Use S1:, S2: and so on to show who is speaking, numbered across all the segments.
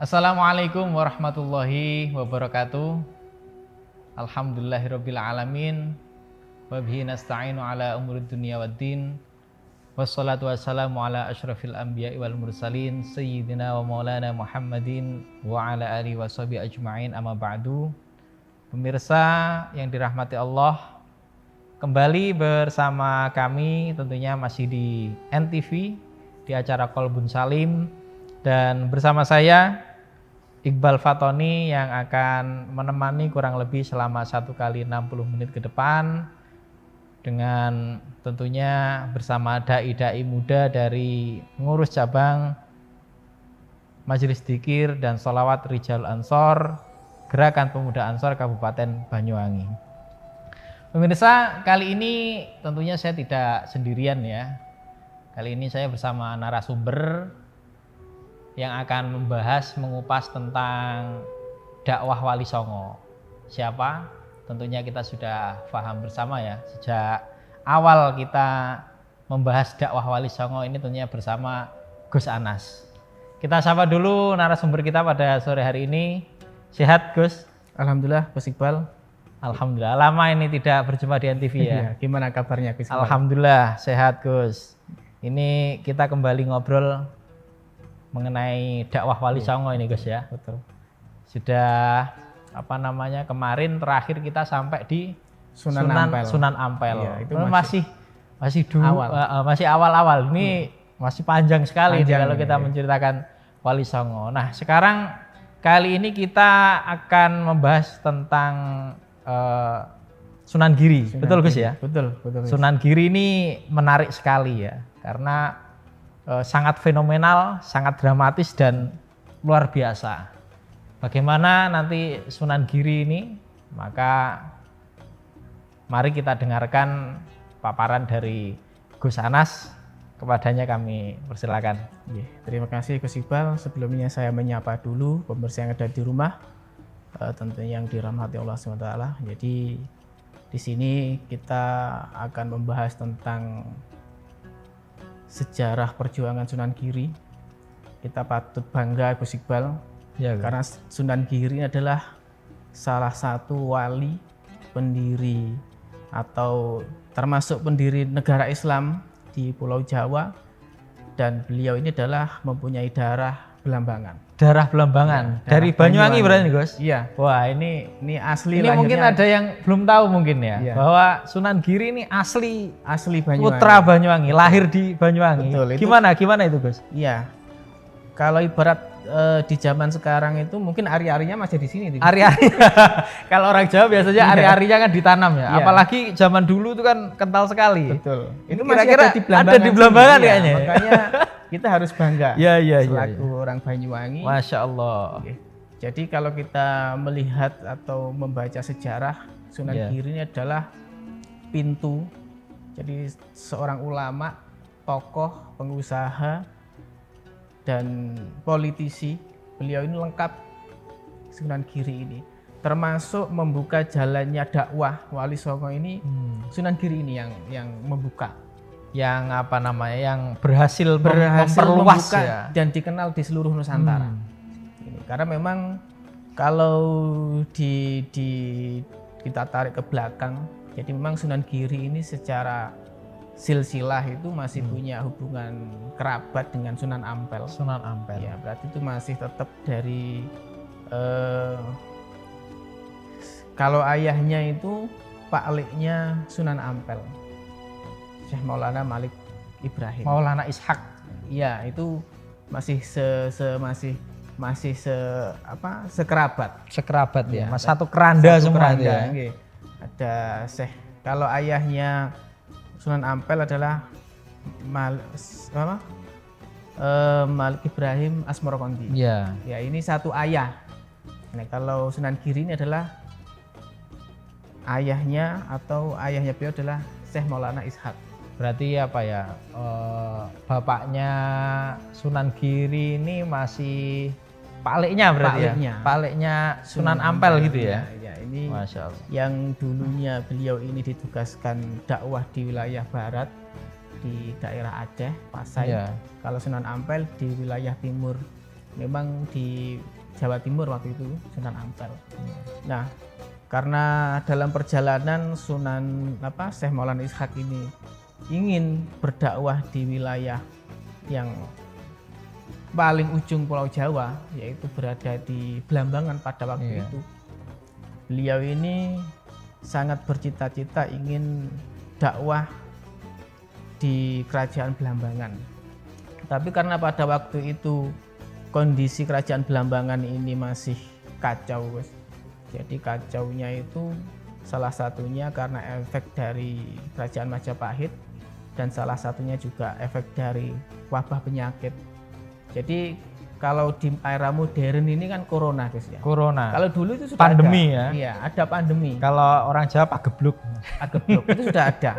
S1: Assalamualaikum warahmatullahi wabarakatuh. Alhamdulillahirabbil alamin. Wa bihi nasta'inu ala umurid dunya waddin. Wassalatu wassalamu ala asyrafil anbiya'i wal mursalin sayyidina wa maulana Muhammadin wa ala alihi washabihi ajma'in, amma ba'du. Pemirsa yang dirahmati Allah, kembali bersama kami tentunya masih di NTV di acara Qalbun Salim, dan bersama saya Iqbal Fatoni yang akan menemani kurang lebih selama 1 kali 60 menit ke depan, dengan tentunya bersama dai-dai muda dari pengurus cabang Majelis Dzikir dan Sholawat Rijal Ansor, Gerakan Pemuda Ansor Kabupaten Banyuwangi. Pemirsa, kali ini tentunya saya tidak sendirian ya. Kali ini saya bersama narasumber yang akan membahas, mengupas tentang dakwah Wali Songo. Siapa? Tentunya kita sudah paham bersama ya. Sejak awal kita membahas dakwah Wali Songo ini tentunya bersama Gus Anas. Kita sapa dulu narasumber kita pada sore hari ini. Sehat Gus?
S2: Alhamdulillah, Gus Iqbal.
S1: Alhamdulillah, lama ini tidak berjumpa di NTV ya.
S2: Iya, gimana kabarnya Gus Iqbal?
S1: Alhamdulillah sehat Gus. Ini kita kembali ngobrol mengenai dakwah Wali Songo ini Gus ya.
S2: Betul.
S1: Sudah kemarin terakhir kita sampai di
S2: Sunan
S1: Ampel.
S2: Iya, itu
S1: masih awal-awal. Ini masih panjang sekali kalau kita
S2: ya.
S1: menceritakan Wali Songo. Nah, sekarang kali ini kita akan membahas tentang Sunan Giri. Betul Gus ya?
S2: Betul.
S1: Sunan Giri ini menarik sekali ya, karena sangat fenomenal, sangat dramatis dan luar biasa. Bagaimana nanti Sunan Giri ini? Maka mari kita dengarkan paparan dari Gus Anas. Kepadanya kami persilakan.
S2: Terima kasih Gus Iqbal. Sebelumnya saya menyapa dulu pemirsa yang ada di rumah, tentunya yang dirahmati Allah SWT. Jadi di sini kita akan membahas tentang sejarah perjuangan Sunan Giri. Kita patut bangga Gus Iqbal
S1: Ya,
S2: karena Sunan Giri adalah salah satu wali pendiri atau termasuk pendiri negara Islam di Pulau Jawa, dan beliau ini adalah mempunyai darah Belambangan.
S1: Darah Belambangan.
S2: Ya,
S1: dari Banyuwangi berarti Gus?
S2: Iya.
S1: Wah, ini
S2: asli
S1: lahirnya. Mungkin ada yang belum tahu mungkin ya,
S2: Iya.
S1: bahwa Sunan Giri ini asli
S2: Banyuwangi.
S1: putra Banyuwangi, lahir di Banyuwangi.
S2: Betul, itu.
S1: Gimana itu Gus?
S2: Iya. Kalau ibarat di zaman sekarang itu mungkin ari-arinya masih di sini.
S1: Ari-ari. Kalau orang Jawa biasanya ari-arinya kan ditanam ya.
S2: Iya.
S1: Apalagi zaman dulu itu kan kental sekali.
S2: Betul.
S1: Itu
S2: kira-kira
S1: ada di Belambangan
S2: sini.
S1: kayaknya.
S2: Iya, makanya kita harus bangga.
S1: Iya.
S2: Selaku orang Banyuwangi.
S1: Masya Allah.
S2: Oke. Jadi kalau kita melihat atau membaca sejarah, Sunan Giri ini adalah pintu. Jadi seorang ulama, tokoh, pengusaha, dan politisi. Beliau ini lengkap, Sunan Giri ini, termasuk membuka jalannya dakwah Wali Songo ini. Sunan Giri ini yang membuka,
S1: yang berhasil memperluas
S2: membuka
S1: ya,
S2: dan dikenal di seluruh Nusantara. Ini, karena memang kalau kita tarik ke belakang, jadi memang Sunan Giri ini secara silsilah itu masih punya hubungan kerabat dengan Sunan Ampel.
S1: Sunan Ampel.
S2: Ya, berarti itu masih tetap dari kalau ayahnya itu Pak Leknya Sunan Ampel, Syekh Maulana Malik Ibrahim.
S1: Maulana Ishak.
S2: Iya, itu masih sekerabat.
S1: Sekerabat ya.
S2: Ya,
S1: Satu keranda semua itu ya.
S2: Nggih. Ada Syekh, kalau ayahnya Sunan Ampel adalah Malik Ibrahim Asmorokonti.
S1: Iya.
S2: Ya, ini satu ayah. Nah, kalau Sunan Giri ini adalah ayahnya beliau adalah Syekh Maulana Ishak.
S1: Berarti bapaknya Sunan Giri ini masih Pak Leknya berarti ya? Pak Leknya Sunan Ampel gitu ya?
S2: Ya, ini
S1: Masya Allah.
S2: Yang dulunya beliau ini ditugaskan dakwah di wilayah barat, di daerah Aceh, Pasai.
S1: Ya.
S2: Kalau Sunan Ampel di wilayah timur memang di Jawa Timur waktu itu, Sunan Ampel. Nah, karena dalam perjalanan Syekh Maulana Ishaq ini ingin berdakwah di wilayah yang paling ujung Pulau Jawa, yaitu berada di Blambangan pada waktu itu. Beliau ini sangat bercita-cita ingin dakwah di kerajaan Blambangan. Tapi karena pada waktu itu kondisi kerajaan Blambangan ini masih kacau, guys. Jadi kacaunya itu salah satunya karena efek dari kerajaan Majapahit dan salah satunya juga efek dari wabah penyakit. Jadi kalau di era modern ini kan corona, guys ya.
S1: Corona.
S2: Kalau dulu itu sudah
S1: pandemi
S2: ada.
S1: ya.
S2: Iya, ada pandemi.
S1: Kalau orang Jawa pagebluk.
S2: Pagebluk itu sudah ada.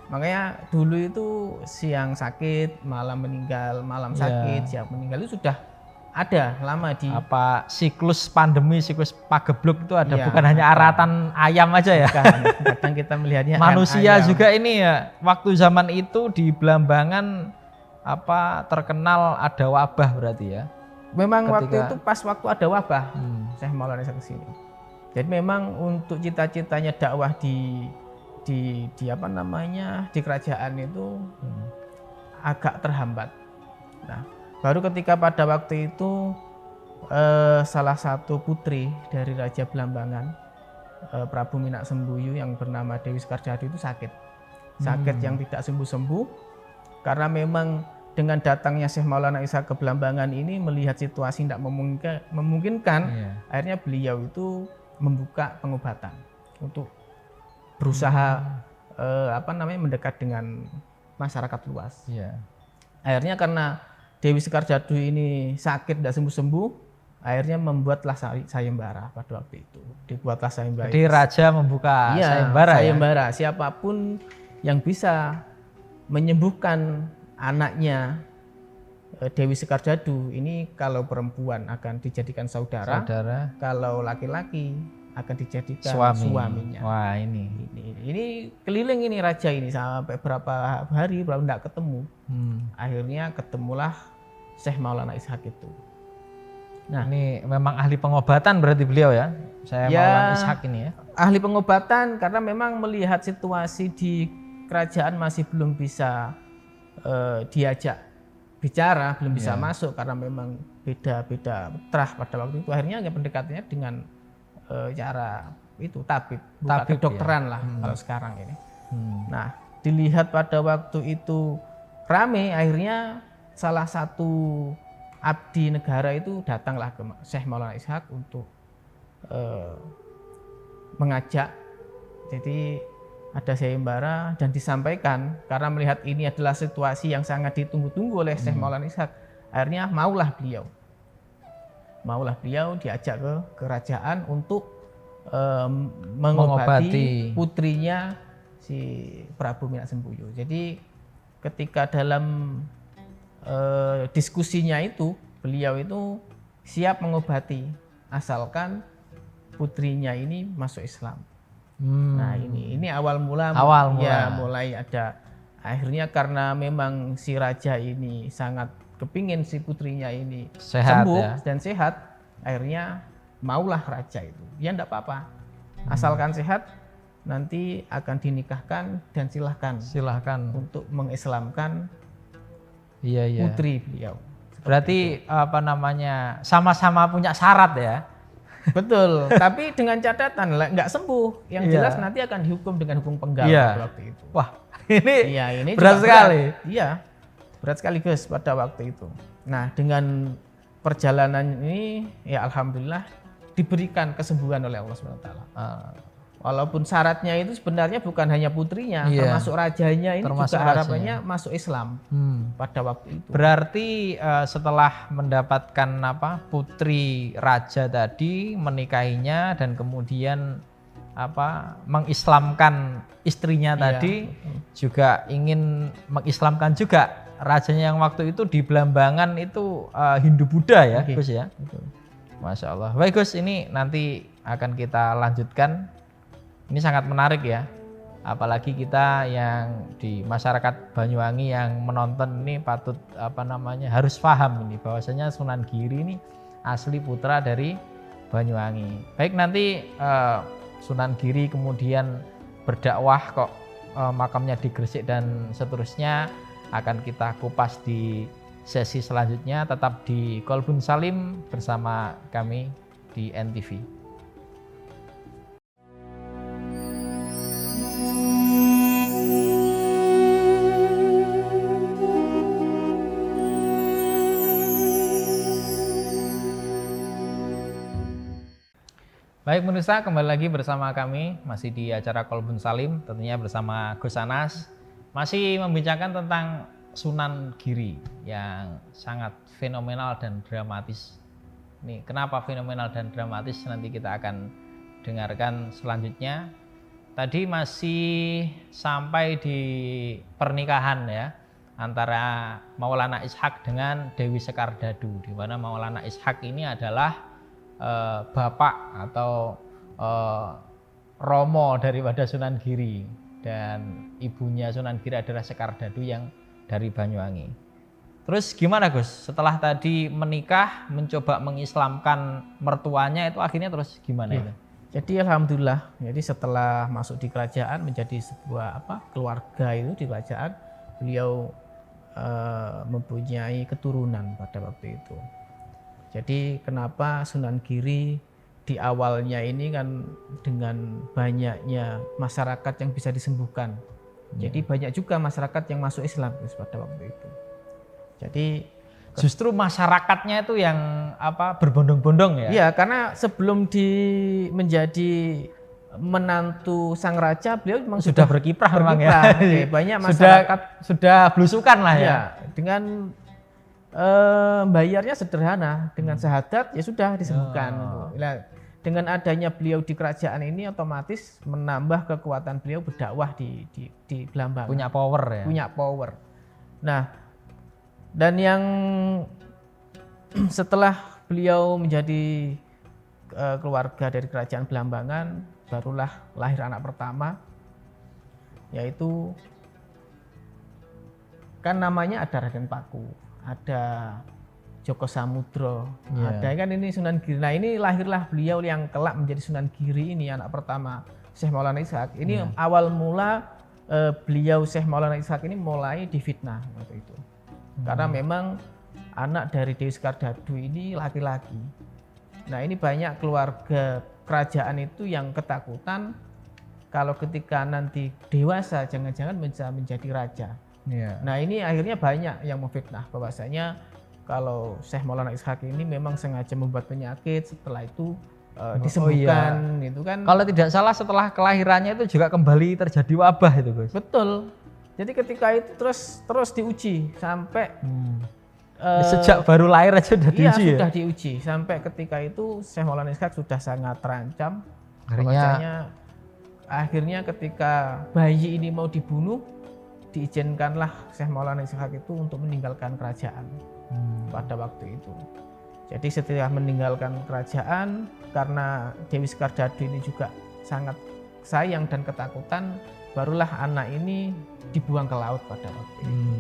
S2: Makanya dulu itu siang sakit, malam meninggal, malam sakit, siang meninggal itu sudah ada lama di
S1: siklus pandemi, siklus pagebluk itu ada, bukan hanya aratan ayam aja ya.
S2: Kadang kita melihatnya
S1: manusia ayam juga ini ya. Waktu zaman itu di Blambangan terkenal ada wabah berarti ya.
S2: Memang waktu itu pas waktu ada wabah, Syekh Maulana Ishaq kesini. Jadi memang untuk cita-citanya dakwah di kerajaan itu agak terhambat. Nah, baru ketika pada waktu itu salah satu putri dari Raja Blambangan, Prabu Minak Sembuyu yang bernama Dewi Sekardadu itu sakit yang tidak sembuh-sembuh, karena memang dengan datangnya Syekh Maulana Ishaq ke Blambangan ini melihat situasi tidak memungkinkan, akhirnya beliau itu membuka pengobatan untuk berusaha mendekat dengan masyarakat luas. Akhirnya karena Dewi Sekardadu ini sakit tidak sembuh-sembuh, akhirnya membuatlah sayembara pada waktu itu. Dibuatlah sayembara.
S1: Jadi raja membuka sayembara.
S2: Sayembara. Siapapun yang bisa menyembuhkan anaknya Dewi Sekardadu ini, kalau perempuan akan dijadikan saudara. Kalau laki-laki akan dijadikan suaminya.
S1: Wah, ini
S2: keliling ini raja ini sampai berapa hari tidak ketemu. Akhirnya ketemulah Syekh Maulana Ishaq itu.
S1: Nah, ini memang ahli pengobatan berarti beliau ya. Maulana Ishaq ini ya.
S2: Ahli pengobatan karena memang melihat situasi di kerajaan masih belum bisa diajak bicara, belum bisa masuk karena memang beda-beda terah pada waktu itu. Akhirnya pendekatannya dengan cara itu tabib, kedokteran lah kalau sekarang ini. Nah, dilihat pada waktu itu rame, akhirnya salah satu abdi negara itu datanglah ke Syekh Maulana Ishaq untuk mengajak. Jadi ada sayembara dan disampaikan, karena melihat ini adalah situasi yang sangat ditunggu-tunggu oleh Syekh Maulana Ishaq, akhirnya maulah beliau diajak ke kerajaan untuk mengobati putrinya si Prabu Minak Sembuyu. Jadi ketika dalam diskusinya itu, beliau itu siap mengobati asalkan putrinya ini masuk Islam. Nah, ini awal mula mulai ada. Akhirnya karena memang si raja ini sangat kepingin si putrinya ini sembuh dan sehat, akhirnya maulah raja itu. Ya enggak apa-apa, asalkan sehat, nanti akan dinikahkan dan silahkan untuk mengislamkan putri beliau.
S1: Berarti sama-sama punya syarat ya.
S2: Betul, tapi dengan catatan nggak sembuh, yang jelas nanti akan dihukum dengan hukum penggal pada waktu itu.
S1: Wah, ini
S2: berat sekali. Iya, berat sekali Gus pada waktu itu. Nah, dengan perjalanan ini ya alhamdulillah diberikan kesembuhan oleh Allah SWT. Walaupun syaratnya itu sebenarnya bukan hanya putrinya, termasuk rajanya ini juga harapannya masuk Islam pada waktu itu. Berarti
S1: setelah mendapatkan putri raja tadi, menikahinya dan kemudian mengislamkan istrinya tadi, juga ingin mengislamkan juga rajanya yang waktu itu di Blambangan itu Hindu Buddha ya, Gus ya.
S2: Betul.
S1: Masya Allah. Baik Gus, ini nanti akan kita lanjutkan. Ini sangat menarik ya. apalagi kita yang di masyarakat Banyuwangi yang menonton ini patut harus paham ini bahwasanya Sunan Giri ini asli putra dari Banyuwangi. Baik, nanti Sunan Giri kemudian berdakwah kok makamnya di Gresik dan seterusnya akan kita kupas di sesi selanjutnya. Tetap di Kolbun Salim bersama kami di NTV. Baik pemirsa, kembali lagi bersama kami masih di acara Kolbun Salim, tentunya bersama Gus Anas, masih membincangkan tentang Sunan Giri yang sangat fenomenal dan dramatis. Ini kenapa fenomenal dan dramatis, nanti kita akan dengarkan selanjutnya. Tadi masih sampai di pernikahan ya antara Maulana Ishak dengan Dewi Sekardadu, di mana Maulana Ishak ini adalah bapak atau romo daripada Sunan Giri, dan ibunya Sunan Giri adalah Sekardadu yang dari Banyuwangi. Terus gimana Gus? Setelah tadi menikah, mencoba mengislamkan mertuanya, itu akhirnya terus gimana itu?
S2: Jadi alhamdulillah, jadi setelah masuk di kerajaan menjadi sebuah keluarga itu di kerajaan, beliau mempunyai keturunan pada waktu itu. Jadi kenapa Sunan Giri di awalnya ini kan dengan banyaknya masyarakat yang bisa disembuhkan. Jadi banyak juga masyarakat yang masuk Islam pada waktu itu. Jadi
S1: justru masyarakatnya itu yang berbondong-bondong ya?
S2: Iya, karena sebelum menjadi menantu sang raja, beliau memang
S1: sudah berkiprah memang ya.
S2: Banyak masyarakat
S1: sudah belusukan lah ya.
S2: Dengan bayarnya sederhana, dengan syahadat ya sudah disembuhkan. Dengan adanya beliau di kerajaan ini otomatis menambah kekuatan beliau berdakwah di Blambangan.
S1: Punya power ya.
S2: Punya power. Nah, dan yang setelah beliau menjadi keluarga dari kerajaan Blambangan, barulah lahir anak pertama, yaitu kan namanya ada Raden Paku, ada Joko Samudro, ada kan ini Sunan Giri. Nah ini lahirlah beliau yang kelak menjadi Sunan Giri ini, anak pertama Syekh Maulana Ishak. Ini awal mula beliau Syekh Maulana Ishak ini mulai difitnah waktu itu. Karena memang anak dari Dewi Sekardadu ini laki-laki. Nah ini banyak keluarga kerajaan itu yang ketakutan kalau ketika nanti dewasa jangan-jangan bisa menjadi raja. Nah ini akhirnya banyak yang memfitnah bahwasanya kalau Syekh Maulana Ishak ini memang sengaja membuat penyakit, setelah itu disembuhkan. Itu kan
S1: kalau tidak salah setelah kelahirannya itu juga kembali terjadi wabah itu Gus.
S2: Betul. Jadi ketika itu terus diuji sampai
S1: sejak baru lahir aja sudah diuji.
S2: Iya, sudah diuji sampai ketika itu Syekh Maulana Ishak sudah sangat terancam. Akhirnya ketika bayi ini mau dibunuh, diizinkanlah Syekh Maulana Ishak itu untuk meninggalkan kerajaan pada waktu itu. Jadi setelah meninggalkan kerajaan, karena Dewi Sekardadu ini juga sangat sayang dan ketakutan, barulah anak ini dibuang ke laut pada waktu itu.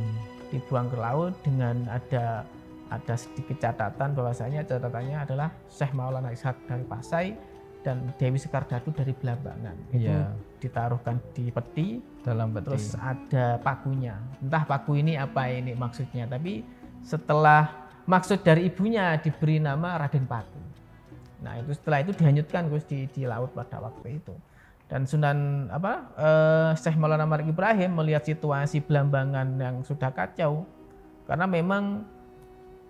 S2: Dibuang ke laut dengan ada sedikit catatan bahwasanya catatannya adalah Syekh Maulana Ishak dari Pasai dan Dewi Sekardadu dari Blambangan. Itu ditaruhkan di peti,
S1: dalam peti.
S2: Terus ada pakunya. Entah paku ini apa ini maksudnya, tapi setelah maksud dari ibunya diberi nama Raden Paku. Nah itu setelah itu dihanyutkan Gus di laut pada waktu itu. Dan Sunan Syekh Maulana Malik Ibrahim melihat situasi Blambangan yang sudah kacau, karena memang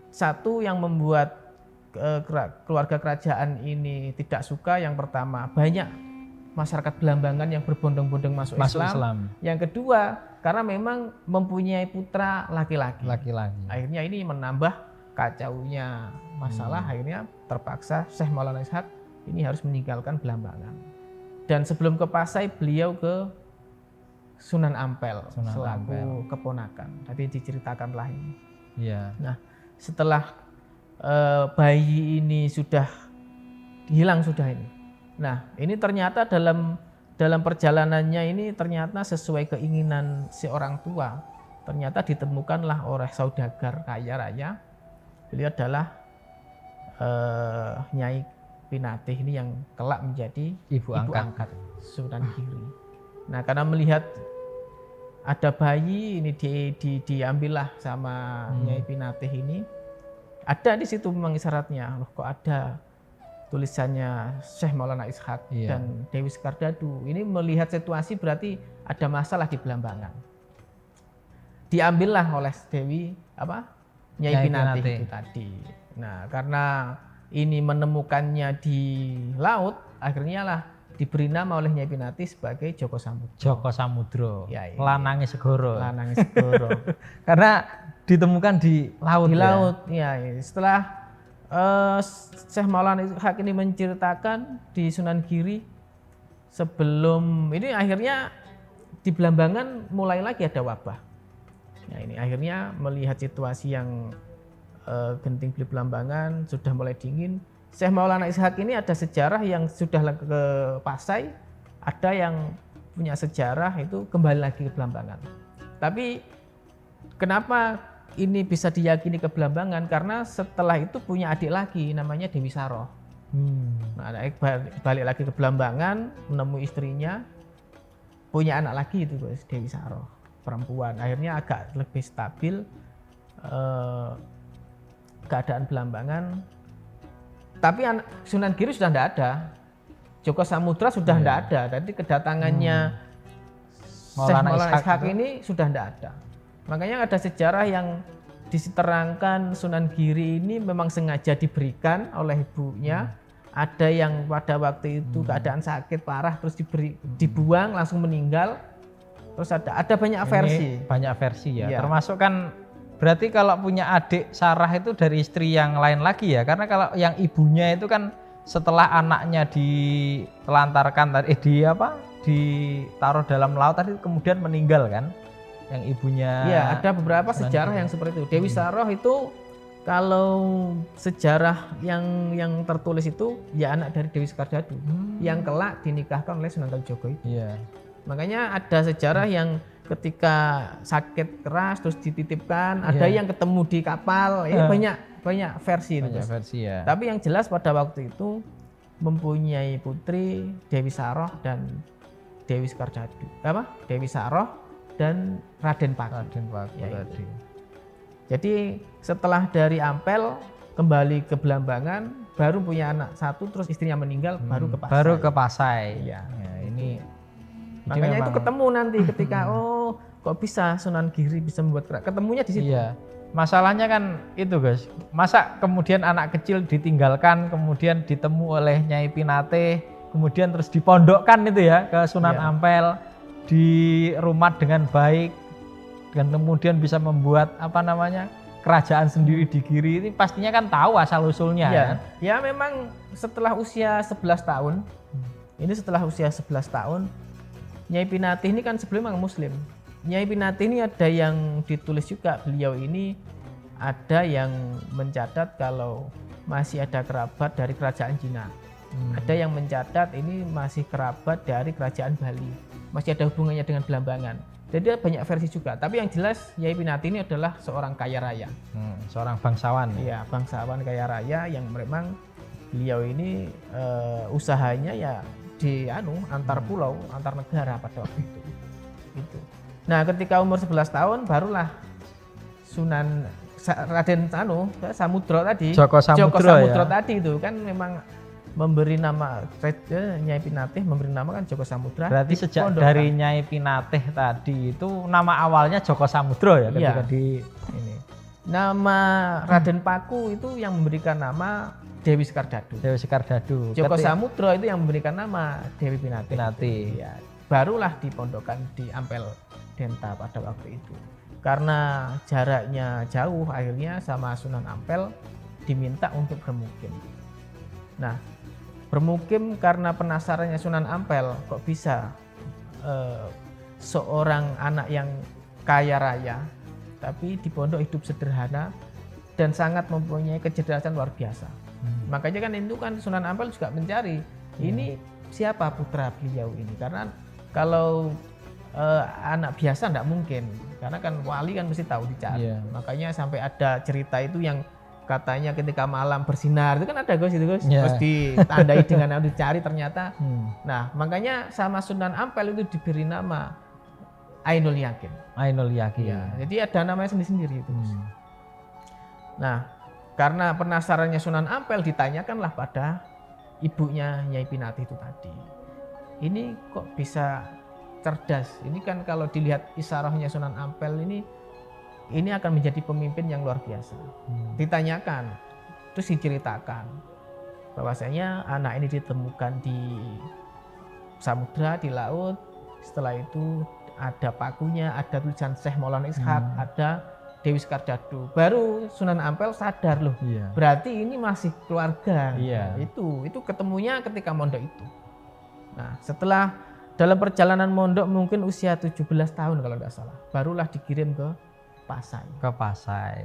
S2: satu yang membuat keluarga kerajaan ini tidak suka, yang pertama banyak masyarakat Blambangan yang berbondong-bondong masuk Islam. Yang kedua karena memang mempunyai putra laki-laki. Akhirnya ini menambah kacaunya masalah. Akhirnya terpaksa Syekh Maulana Ishak ini harus meninggalkan Blambangan. Dan sebelum ke Pasai beliau ke Sunan Ampel selaku keponakan. Tadi diceritakanlah ini. Nah setelah bayi ini sudah hilang ini. Nah ini ternyata dalam dalam perjalanannya ini ternyata sesuai keinginan si orang tua. Ternyata ditemukanlah oleh saudagar kaya raya. Beliau adalah Nyai Pinatih ini yang kelak menjadi
S1: Ibu angkat.
S2: Sunan Giri. Nah, karena melihat ada bayi ini diambillah sama Nyai Pinatih ini. Ada di situ memang isyaratnya. Loh, kok ada tulisannya Syekh Maulana Ishak dan Dewi Sekardadu. Ini melihat situasi berarti ada masalah di Belambangan. Diambillah oleh Dewi Nyai Pinatih itu tadi. Nah, karena ini menemukannya di laut, akhirnya lah diberi nama oleh Nyai Pinatih sebagai Joko Samudro.
S1: Joko Samudro.
S2: Ya,
S1: Lanange Segoro.
S2: Lanange Segoro.
S1: Karena ditemukan di laut.
S2: Di laut, ya. Setelah Syekh Maulana Ishak ini menceritakan di Sunan Giri sebelum ini akhirnya di Belambangan mulai lagi ada wabah. Nah, ini akhirnya melihat situasi yang genting di Belambangan sudah mulai dingin. Syekh Maulana Ishak ini ada sejarah yang sudah ke Pasai, ada yang punya sejarah itu kembali lagi ke Belambangan. Tapi kenapa ini bisa diyakini ke Belambangan? Karena setelah itu punya adik lagi namanya Dewi Saroh. Nah, balik lagi ke Belambangan, menemui istrinya, punya anak lagi itu guys, Dewi Saroh, perempuan. Akhirnya agak lebih stabil keadaan Belambangan. Tapi Sunan Giri sudah tidak ada, Joko Samudra sudah tidak ada. Jadi kedatangannya Syekh Maulana Ishak ini sudah tidak ada. Makanya ada sejarah yang diterangkan Sunan Giri ini memang sengaja diberikan oleh ibunya. Ada yang pada waktu itu keadaan sakit parah terus dibuang langsung meninggal. Terus ada banyak versi.
S1: Banyak versi ya. Termasuk kan berarti kalau punya adik Sarah itu dari istri yang lain lagi ya. Karena kalau yang ibunya itu kan setelah anaknya ditelantarkan ditaruh dalam laut tadi kemudian meninggal kan. Yang ibunya. Iya,
S2: ada beberapa sejarah yang seperti itu. Dewi Saroh itu kalau sejarah yang tertulis itu ya anak dari Dewi Sekardadu yang kelak dinikahkan oleh Sunan Kalijogo itu.
S1: Iya.
S2: Makanya ada sejarah yang ketika sakit keras terus dititipkan, ada yang ketemu di kapal, banyak versi itu.
S1: Banyak versi ya.
S2: Tapi yang jelas pada waktu itu mempunyai putri Dewi Saroh dan Dewi Sekardadu. Dewi Saroh dan Raden Paku.
S1: Tadi.
S2: Jadi setelah dari Ampel kembali ke Belambangan, baru punya anak satu, terus istrinya meninggal, baru ke Pasai.
S1: Baru ke Pasai.
S2: Ya,
S1: ini.
S2: Makanya itu ketemu nanti ketika kok bisa Sunan Giri bisa membuat ketemunya di situ.
S1: Iya. Masalahnya kan itu guys. Masa kemudian anak kecil ditinggalkan, kemudian ditemu oleh Nyai Pinatih, kemudian terus dipondokkan itu ya ke Sunan Ampel. Di rumah dengan baik dan kemudian bisa membuat kerajaan sendiri di Giri ini pastinya kan tahu asal usulnya kan?
S2: Ya memang setelah usia 11 tahun setelah usia 11 tahun Nyai Pinatih ini kan sebelumnya muslim. Nyai Pinatih ini ada yang ditulis juga, beliau ini ada yang mencatat kalau masih ada kerabat dari kerajaan Cina. Ada yang mencatat ini masih kerabat dari kerajaan Bali, masih ada hubungannya dengan Belambangan. Jadi banyak versi juga. Tapi yang jelas Nyai Pinatih ini adalah seorang kaya raya,
S1: seorang bangsawan.
S2: Iya, bangsawan kaya raya yang memang beliau ini usahanya ya di antar pulau, antar negara pada waktu itu. Gitu. Nah, ketika umur 11 tahun barulah Sunan Raden Samudro tadi,
S1: Joko Samudro
S2: tadi itu kan memang memberi nama Nyai Pinatih, memberi nama kan Joko Samudra.
S1: Berarti sejak dari Nyai Pinatih tadi itu nama awalnya Joko Samudro ya ketika di ini.
S2: Nama Raden Paku itu yang memberikan nama Dewi Sekardadu. Joko Samudro itu yang memberikan nama Dewi Pinatih. Ya, barulah dipondokkan di Ampel Denta pada waktu itu. Karena jaraknya jauh, akhirnya sama Sunan Ampel diminta untuk bermukim. Nah, bermukim karena penasarannya Sunan Ampel, kok bisa seorang anak yang kaya raya tapi di pondok hidup sederhana dan sangat mempunyai kecerdasan luar biasa. Makanya kan itu kan Sunan Ampel juga mencari ini siapa putra beliau ini, karena kalau anak biasa enggak mungkin, karena kan wali kan mesti tahu dicari. Makanya sampai ada cerita itu yang katanya ketika malam bersinar itu kan ada Gus itu Gus, terus ditandai dengan dicari ternyata. Nah makanya sama Sunan Ampel itu diberi nama Ainul Yakin.
S1: Ainul Yakin.
S2: Ya, jadi ada namanya sendiri-sendiri itu. Nah karena penasarannya Sunan Ampel ditanyakanlah pada ibunya Nyai Pinati itu tadi. Ini kok bisa cerdas? Ini kan kalau dilihat isyarahnya Sunan Ampel ini akan menjadi pemimpin yang luar biasa. Ditanyakan, terus diceritakan bahwasanya anak ini ditemukan di samudra, di laut. Setelah itu ada pakunya, ada tulisan Syekh Maulana Ishak, ada Dewi Skardado. Baru Sunan Ampel sadar loh, berarti ini masih keluarga. Itu ketemunya ketika mondok itu. Nah setelah dalam perjalanan mondok mungkin usia 17 tahun kalau tidak salah, barulah dikirim ke Pasai.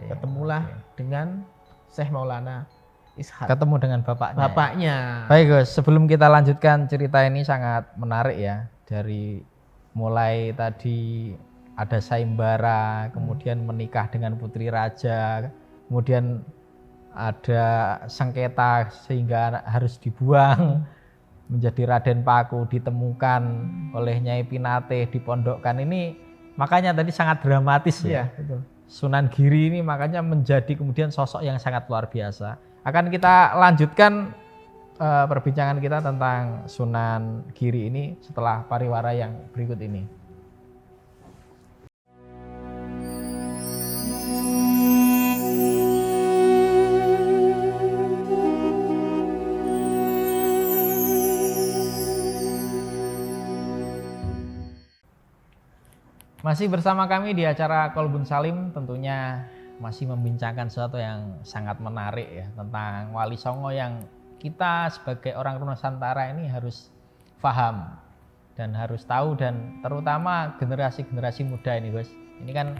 S2: Ketemulah dengan Syekh Maulana Ishak.
S1: Ketemu dengan
S2: bapaknya.
S1: Baik Gus, sebelum kita lanjutkan cerita ini sangat menarik ya. Dari mulai tadi ada sayembara, kemudian menikah dengan putri raja, kemudian ada sengketa sehingga harus dibuang menjadi Raden Paku, ditemukan oleh Nyai Pinate, dipondokkan. Ini makanya tadi sangat dramatis ya.
S2: Betul.
S1: Sunan Giri ini makanya menjadi kemudian sosok yang sangat luar biasa. Akan kita lanjutkan perbincangan kita tentang Sunan Giri ini setelah pariwara yang berikut ini. Masih bersama kami di acara Kolbun Salim, tentunya masih membincangkan sesuatu yang sangat menarik ya, tentang Wali Songo yang kita sebagai orang Nusantara ini harus paham dan harus tahu, dan terutama generasi-generasi muda ini Gus. Ini kan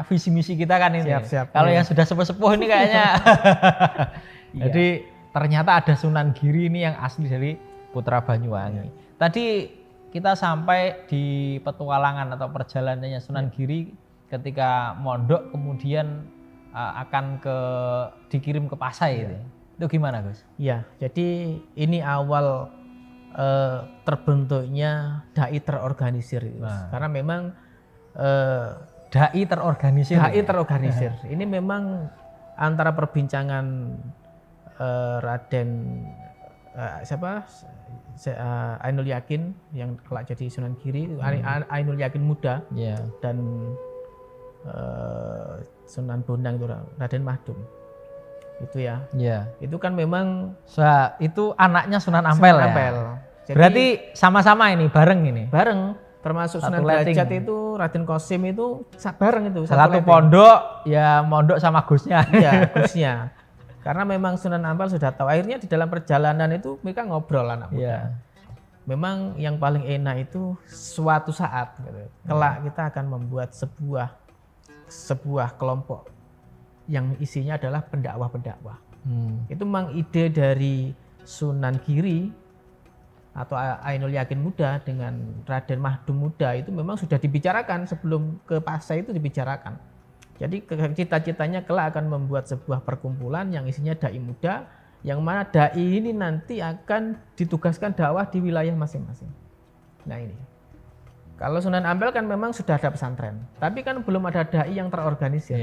S1: visi misi kita kan ini.
S2: Siap.
S1: Kalau yang sudah sepuh-sepuh ini kayaknya. Jadi ternyata ada Sunan Giri ini yang asli dari Putra Banyuwangi. Tadi kita sampai di petualangan atau perjalanannya Sunan Giri ketika mondok kemudian akan dikirim ke Pasai gitu. Itu gimana Gus?
S2: Iya, jadi ini awal terbentuknya dai terorganisir. Karena memang
S1: dai terorganisir.
S2: Ini memang antara perbincangan Raden Ainul Yakin yang kelak jadi Sunan Giri, Ainul Yakin muda, dan Sunan Bonang itu Raden Mahdum. Itu ya. Itu kan memang
S1: itu anaknya Sunan Ampel. Jadi, berarti sama-sama ini bareng.
S2: Termasuk Sunan Derajat itu Raden Qasim itu bareng itu.
S1: Satu pondok ya, mondok sama Gusnya.
S2: Iya, Gusnya. Karena memang Sunan Ampel sudah tahu. Akhirnya di dalam perjalanan itu mereka ngobrol anak muda. Memang yang paling enak itu suatu saat kelak kita akan membuat sebuah kelompok yang isinya adalah pendakwah. Itu memang ide dari Sunan Giri atau Ainul Yakin muda dengan Raden Mahdum muda itu memang sudah dibicarakan sebelum ke Pasai, itu dibicarakan. Jadi cita-citanya kelak akan membuat sebuah perkumpulan yang isinya dai muda, yang mana dai ini nanti akan ditugaskan dakwah di wilayah masing-masing. Nah ini, kalau Sunan Ampel kan memang sudah ada pesantren, tapi kan belum ada dai yang terorganisir.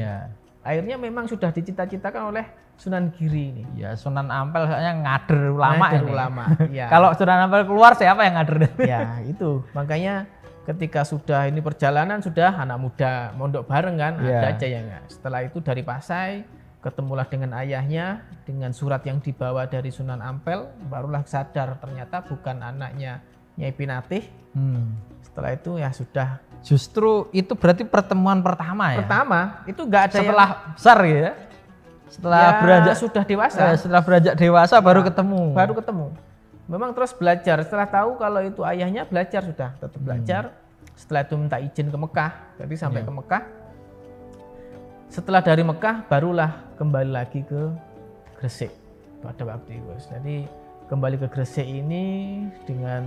S2: Akhirnya memang sudah dicita-citakan oleh Sunan Giri ini.
S1: Ya, Sunan Ampel kayaknya ngader ulama. Kalau Sunan Ampel keluar siapa yang ngader?
S2: Ya itu, makanya ketika sudah ini perjalanan, sudah anak muda mondok bareng kan, ada aja yang enggak. Setelah itu dari Pasai ketemulah dengan ayahnya dengan surat yang dibawa dari Sunan Ampel, barulah sadar ternyata bukan anaknya Nyai Pinatih. Setelah itu ya sudah.
S1: Justru itu berarti pertemuan pertama ya?
S2: Pertama, itu enggak ada
S1: setelah besar ya? Setelah beranjak
S2: sudah dewasa.
S1: Setelah beranjak dewasa baru ketemu.
S2: Baru ketemu. Memang terus belajar, setelah tahu kalau itu ayahnya, belajar sudah, tetap belajar. Setelah itu minta izin ke Mekah, jadi sampai ke Mekah. Setelah dari Mekah barulah kembali lagi ke Gresik pada waktu itu. Jadi kembali ke Gresik ini dengan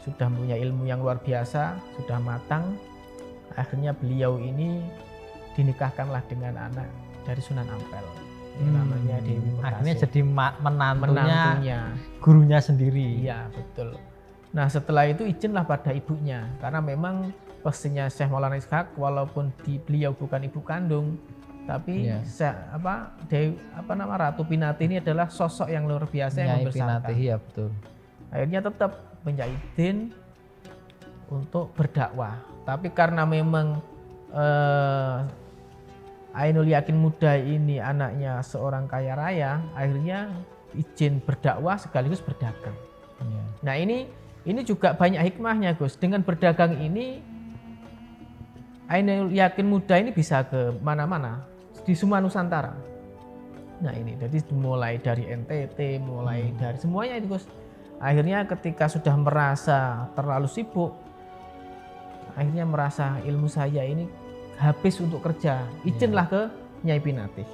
S2: sudah punya ilmu yang luar biasa, sudah matang. Akhirnya beliau ini dinikahkanlah dengan anak dari Sunan Ampel. Yang namanya Dewi Perkasih.
S1: Akhirnya jadi menantunya
S2: Menantunya.
S1: gurunya sendiri.
S2: Iya, betul. Nah, setelah itu izinlah pada ibunya, karena memang pastinya Syekh Maulana Ishaq walaupun beliau bukan ibu kandung, tapi Ratu Pinati ini adalah sosok yang luar biasa yang membesarkan.
S1: Pinati, ya betul.
S2: Akhirnya tetap punya izin untuk berdakwah. Tapi karena memang Ainul Yakin Muda ini anaknya seorang kaya raya, akhirnya izin berdakwah sekaligus berdagang.
S1: Ya.
S2: Nah ini juga banyak hikmahnya, Gus. Dengan berdagang ini Ainul Yakin Muda ini bisa ke mana-mana di semua Nusantara. Nah ini jadi mulai dari NTT, mulai dari semuanya itu, Gus. Akhirnya ketika sudah merasa terlalu sibuk, akhirnya merasa ilmu saya ini habis untuk kerja, izinlah ke Nyai Pinati.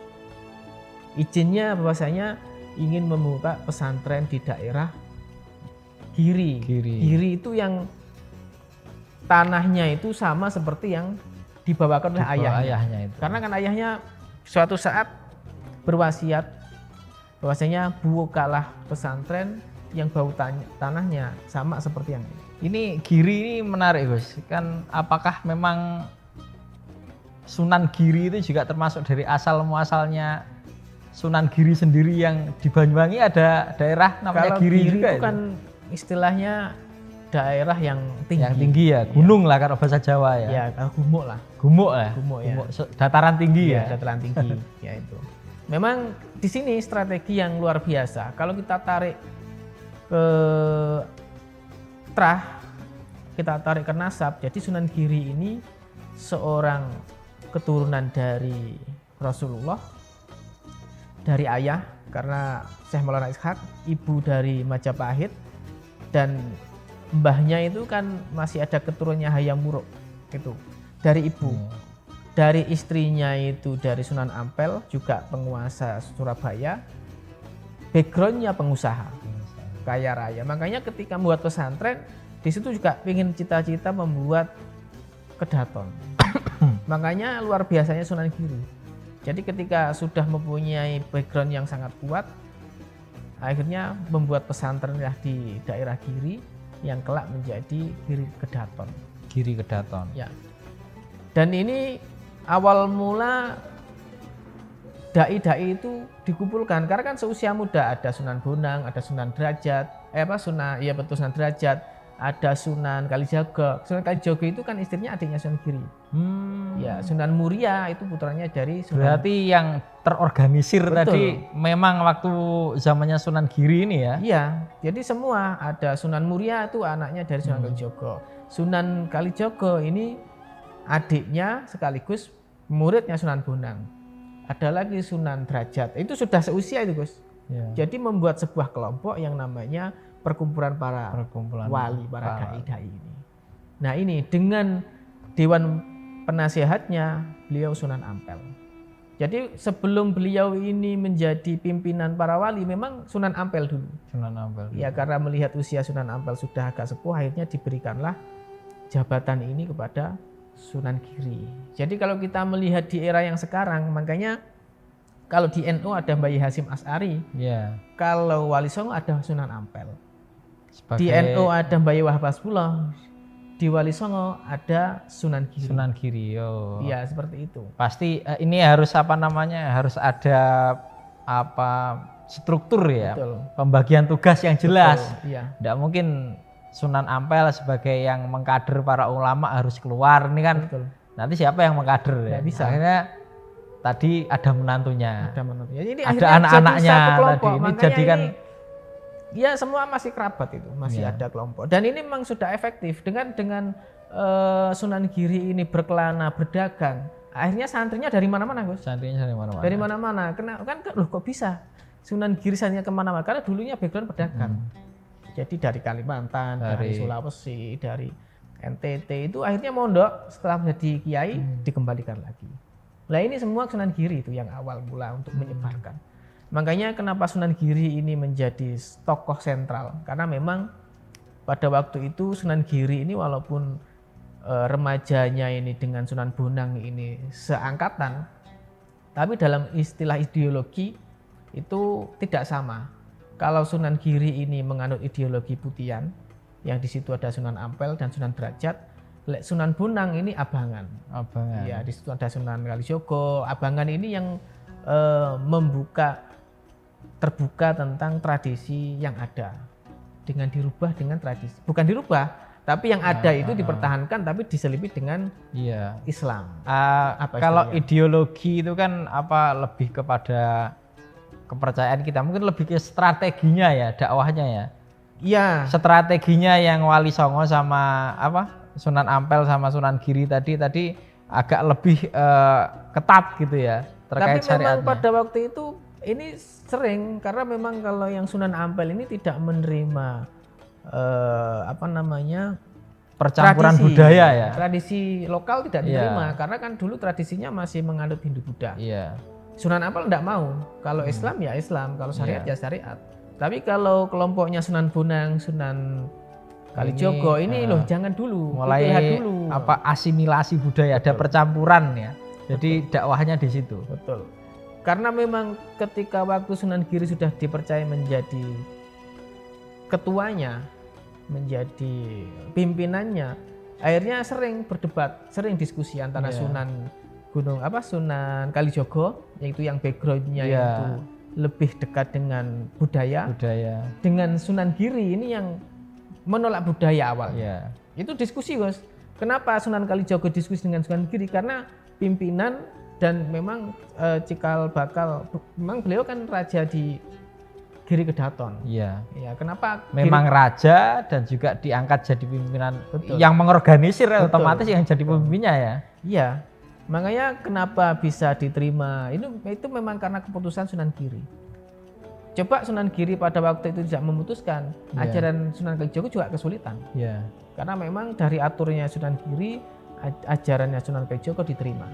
S2: Izinnya bahwasanya ingin membuka pesantren di daerah Giri. Giri itu yang tanahnya itu sama seperti yang dibawakan oleh ayahnya itu. Karena kan ayahnya suatu saat berwasiat bahwasanya bukalah pesantren yang bau tanahnya sama seperti yang ini.
S1: Ini Giri ini menarik, Gus. Kan apakah memang Sunan Giri itu juga termasuk dari asal muasalnya Sunan Giri sendiri yang di Banyuwangi ada daerah namanya Giri juga
S2: itu kan istilahnya daerah yang tinggi.
S1: Yang tinggi ya, gunung lah kalau bahasa Jawa ya.
S2: Ya, gumuk lah.
S1: Gumuk ya. Dataran tinggi ya.
S2: Dataran tinggi ya itu. Memang di sini strategi yang luar biasa. Kalau kita tarik ke kita tarik ke nasab. Jadi Sunan Giri ini seorang keturunan dari Rasulullah, dari ayah karena Syekh Maulana Ishaq, ibu dari Majapahit, dan mbahnya itu kan masih ada keturunannya Hayam Wuruk itu dari ibu. Dari istrinya itu dari Sunan Ampel, juga penguasa Surabaya, backgroundnya pengusaha kaya raya. Makanya ketika membuat pesantren di situ juga ingin cita-cita membuat kedaton. Makanya luar biasanya Sunan Giri. Jadi ketika sudah mempunyai background yang sangat kuat, akhirnya membuat pesantren di daerah Giri yang kelak menjadi Giri Kedaton.
S1: Giri Kedaton.
S2: Ya. Dan ini awal mula dai-dai itu dikumpulkan karena kan seusia muda ada Sunan Bonang, ada Sunan Derajat, Sunan Derajat, ada Sunan Kalijaga. Sunan Kalijaga itu kan istrinya adiknya Sunan Giri. Ya, Sunan Muria itu putranya dari Sunan.
S1: Berarti yang terorganisir tadi memang waktu zamannya Sunan Giri ini ya?
S2: Iya, jadi semua ada Sunan Muria itu anaknya dari Sunan Kalijaga. Sunan Kalijaga ini adiknya sekaligus muridnya Sunan Bonang. Ada lagi Sunan Derajat. Itu sudah seusia itu, Gus. Ya. Jadi membuat sebuah kelompok yang namanya perkumpulan wali, para dai-dai ini. Nah ini dengan Dewan Penasihatnya beliau Sunan Ampel. Jadi sebelum beliau ini menjadi pimpinan para wali, memang Sunan Ampel dulu.
S1: Sunan Ampel.
S2: Ya karena melihat usia Sunan Ampel sudah agak sepuh, akhirnya diberikanlah jabatan ini kepada Sunan Giri. Jadi kalau kita melihat di era yang sekarang, makanya kalau di NU ada Mbah Hasyim Asy'ari, kalau Wali Songo ada Sunan Ampel. Di NU ada Mbah Wahab Hasbullah, di Wali Songo ada Sunan Giri.
S1: Sunan Giri,
S2: iya seperti itu.
S1: Pasti ini harus harus ada struktur ya.
S2: Betul.
S1: Pembagian tugas yang jelas.
S2: Iya.
S1: Tidak mungkin Sunan Ampel sebagai yang mengkader para ulama harus keluar, ini kan.
S2: Betul.
S1: Nanti siapa yang mengkader ya?
S2: Bisa.
S1: Akhirnya tadi ada menantunya.
S2: Jadi
S1: ada anak-anaknya tadi. Ini jadikan
S2: ya semua masih kerabat itu, masih ada kelompok. Dan ini memang sudah efektif dengan Sunan Giri ini berkelana, berdagang. Akhirnya santrinya dari mana-mana, Gus.
S1: Santrinya dari mana-mana.
S2: Dari mana-mana. Loh kok bisa? Sunan Giri santrinya kemana-mana? Karena dulunya background pedagang. Jadi dari Kalimantan, dari Sulawesi, dari NTT itu akhirnya mondok, setelah menjadi kiai dikembalikan lagi. Nah ini semua Sunan Giri itu yang awal mula untuk menyebarkan. Makanya kenapa Sunan Giri ini menjadi tokoh sentral, karena memang pada waktu itu Sunan Giri ini walaupun remajanya ini dengan Sunan Bonang ini seangkatan, tapi dalam istilah ideologi itu tidak sama. Kalau Sunan Giri ini menganut ideologi Putian, yang di situ ada Sunan Ampel dan Sunan Derajat, Sunan Bonang ini abangan.
S1: Abangan.
S2: Ya, di situ ada Sunan Kalijogo. Abangan ini yang terbuka tentang tradisi yang ada dengan dirubah dengan tradisi. Bukan dirubah, tapi yang ada itu dipertahankan tapi diselipi dengan Islam.
S1: Kalau ideologi itu kan lebih kepada kepercayaan kita, mungkin lebih ke strateginya ya, dakwahnya ya.
S2: Iya.
S1: Strateginya yang Wali Songo sama Sunan Ampel sama Sunan Giri tadi agak lebih ketat gitu ya terkait syariatnya.
S2: Tapi memang pada waktu itu ini sering, karena memang kalau yang Sunan Ampel ini tidak menerima
S1: percampuran budaya ya.
S2: Tradisi lokal tidak diterima karena kan dulu tradisinya masih menganut Hindu Buddha.
S1: Iya.
S2: Sunan Ampel tidak mau. Kalau Islam ya Islam, kalau syariat ya syariat. Tapi kalau kelompoknya Sunan Bonang, Sunan Kalijogo ini loh jangan dulu,
S1: mulai
S2: dulu.
S1: Asimilasi budaya, ada percampuran ya. Jadi dakwahnya di situ.
S2: Betul. Karena memang ketika waktu Sunan Giri sudah dipercaya menjadi ketuanya, menjadi pimpinannya, akhirnya sering berdebat, sering diskusi antara Sunan Sunan Kalijogo, yaitu yang backgroundnya itu lebih dekat dengan budaya, dengan Sunan Giri ini yang menolak budaya awal. Itu diskusi, Bos. Kenapa Sunan Kalijogo diskusi dengan Sunan Giri? Karena pimpinan dan memang cikal bakal, memang beliau kan raja di Giri Kedaton.
S1: Iya.
S2: Ya, kenapa?
S1: Memang raja dan juga diangkat jadi pimpinan. Betul. Yang mengorganisir. Betul. Otomatis yang jadi pemimpinnya ya.
S2: Iya. Makanya kenapa bisa diterima? Itu memang karena keputusan Sunan Giri. Coba Sunan Giri pada waktu itu tidak memutuskan, ajaran Sunan Kalijogo juga kesulitan. Karena memang dari aturnya Sunan Giri, ajarannya Sunan Kalijogo diterima.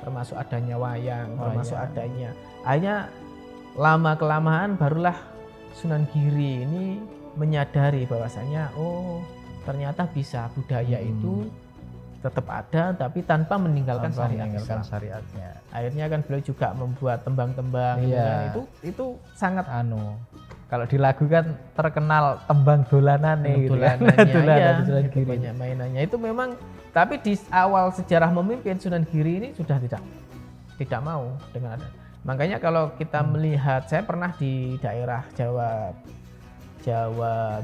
S2: Termasuk adanya wayang, termasuk adanya. Akhirnya lama kelamaan barulah Sunan Giri ini menyadari bahwasanya ternyata bisa budaya itu tetap ada tapi tanpa meninggalkan syariatnya. Akhirnya kan beliau juga membuat tembang-tembang itu sangat
S1: kalau di lagu kan terkenal tembang dolanane gitu kan.
S2: Dolanan Giri banyak mainannya. Itu memang, tapi di awal sejarah memimpin Sunan Giri ini sudah tidak mau dengan ada. Makanya kalau kita melihat, saya pernah di daerah Jawa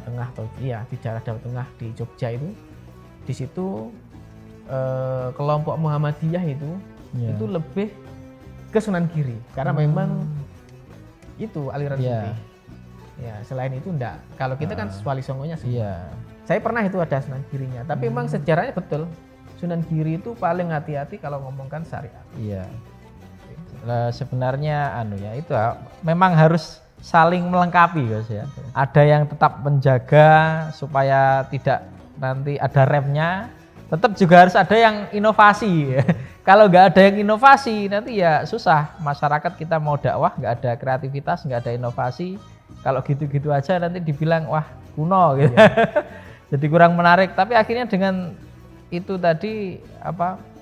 S2: Tengah di daerah Jawa Tengah di Jogja itu, di situ kelompok Muhammadiyah itu lebih ke Sunan Giri karena memang itu aliran putih. Ya, selain itu enggak. Kalau kita kan Wali Songonya semua. Saya pernah itu ada Sunan Girinya, tapi memang sejarahnya betul. Sunan Giri itu paling hati-hati kalau ngomongkan syariat.
S1: Iya. Sebenarnya itu memang harus saling melengkapi, Guys ya. Ada yang tetap menjaga supaya tidak nanti ada remnya. Tetap juga harus ada yang inovasi. Kalau nggak ada yang inovasi nanti ya susah. Masyarakat kita mau dakwah nggak ada kreativitas, nggak ada inovasi. Kalau gitu-gitu aja nanti dibilang wah kuno gitu. Jadi kurang menarik. Tapi akhirnya dengan itu tadi